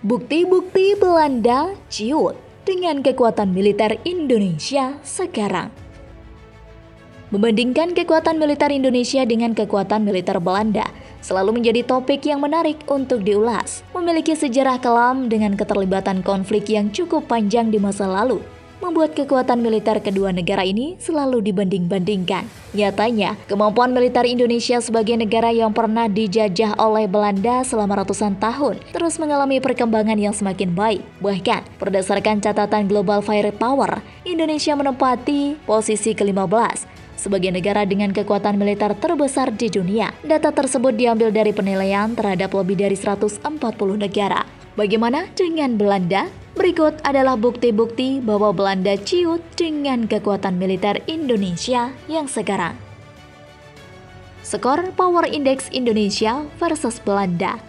Bukti-bukti Belanda ciut dengan kekuatan militer Indonesia sekarang. Membandingkan kekuatan militer Indonesia dengan kekuatan militer Belanda selalu menjadi topik yang menarik untuk diulas. Memiliki sejarah kelam dengan keterlibatan konflik yang cukup panjang di masa lalu, membuat kekuatan militer kedua negara ini selalu dibanding-bandingkan. Nyatanya, kemampuan militer Indonesia sebagai negara yang pernah dijajah oleh Belanda selama ratusan tahun terus mengalami perkembangan yang semakin baik. Bahkan, berdasarkan catatan Global Firepower, Indonesia menempati posisi ke-15 sebagai negara dengan kekuatan militer terbesar di dunia. Data tersebut diambil dari penilaian terhadap lebih dari 140 negara. Bagaimana dengan Belanda? Berikut adalah bukti-bukti bahwa Belanda ciut dengan kekuatan militer Indonesia yang sekarang. Skor Power Index Indonesia versus Belanda.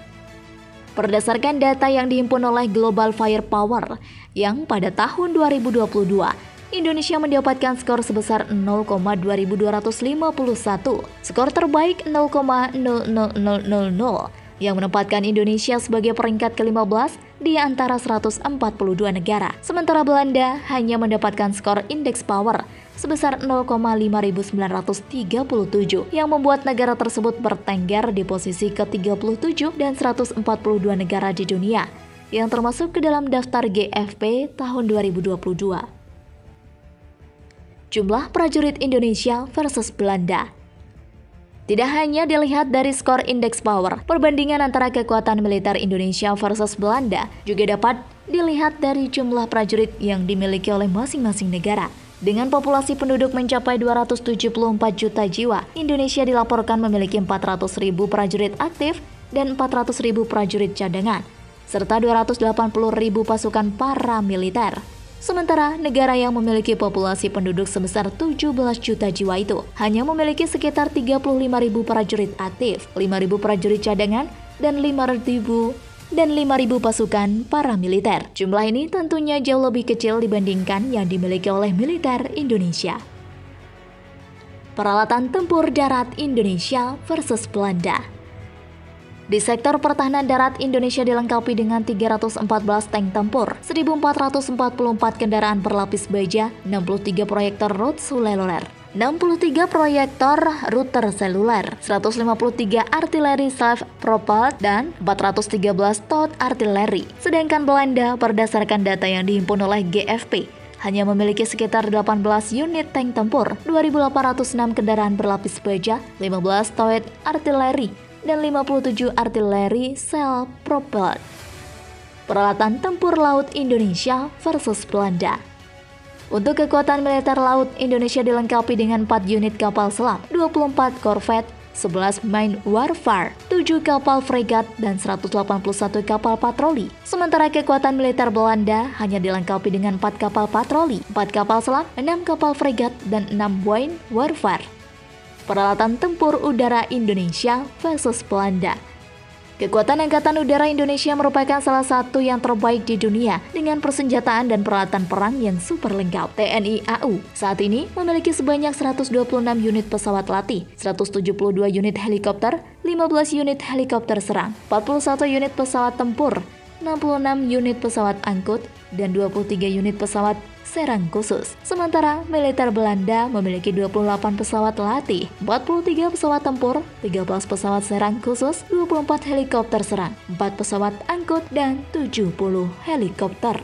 Berdasarkan data yang dihimpun oleh Global Firepower, yang pada tahun 2022, Indonesia mendapatkan skor sebesar 0,2251, skor terbaik 0,00000, yang menempatkan Indonesia sebagai peringkat ke-15 di antara 142 negara. Sementara Belanda hanya mendapatkan skor indeks power sebesar 0,5937 yang membuat negara tersebut bertengger di posisi ke-37 dan 142 negara di dunia yang termasuk ke dalam daftar GFP tahun 2022. Jumlah prajurit Indonesia versus Belanda. Tidak hanya dilihat dari skor indeks power, perbandingan antara kekuatan militer Indonesia versus Belanda juga dapat dilihat dari jumlah prajurit yang dimiliki oleh masing-masing negara. Dengan populasi penduduk mencapai 274 juta jiwa, Indonesia dilaporkan memiliki 400.000 prajurit aktif dan 400.000 prajurit cadangan, serta 280.000 pasukan paramiliter. Sementara negara yang memiliki populasi penduduk sebesar 17 juta jiwa itu hanya memiliki sekitar 35.000 prajurit aktif, 5.000 prajurit cadangan, dan 5.000 pasukan paramiliter. Jumlah ini tentunya jauh lebih kecil dibandingkan yang dimiliki oleh militer Indonesia. Peralatan tempur darat Indonesia versus Belanda. Di sektor pertahanan darat, Indonesia dilengkapi dengan 314 tank tempur, 1.444 kendaraan berlapis baja, 63 proyektor rute seluler, 63 proyektor router seluler, 153 artileri self-propelled, dan 413 stout artileri. Sedangkan Belanda, berdasarkan data yang dihimpun oleh GFP, hanya memiliki sekitar 18 unit tank tempur, 2.806 kendaraan berlapis baja, 15 stout artileri, dan 57 artileri self-propelled. Peralatan tempur laut Indonesia versus Belanda. Untuk kekuatan militer laut, Indonesia dilengkapi dengan 4 unit kapal selam, 24 korvet, 11 main warfare, 7 kapal fregat, dan 181 kapal patroli. Sementara kekuatan militer Belanda hanya dilengkapi dengan 4 kapal patroli, 4 kapal selam, 6 kapal fregat, dan 6 main warfare. Peralatan tempur udara Indonesia versus Belanda. Kekuatan Angkatan Udara Indonesia merupakan salah satu yang terbaik di dunia dengan persenjataan dan peralatan perang yang super lengkap. TNI AU saat ini memiliki sebanyak 126 unit pesawat latih, 172 unit helikopter, 15 unit helikopter serang, 41 unit pesawat tempur, 66 unit pesawat angkut, dan 23 unit pesawat serang khusus. Sementara militer Belanda memiliki 28 pesawat latih, 43 pesawat tempur, 13 pesawat serang khusus, 24 helikopter serang, 4 pesawat angkut, dan 70 helikopter.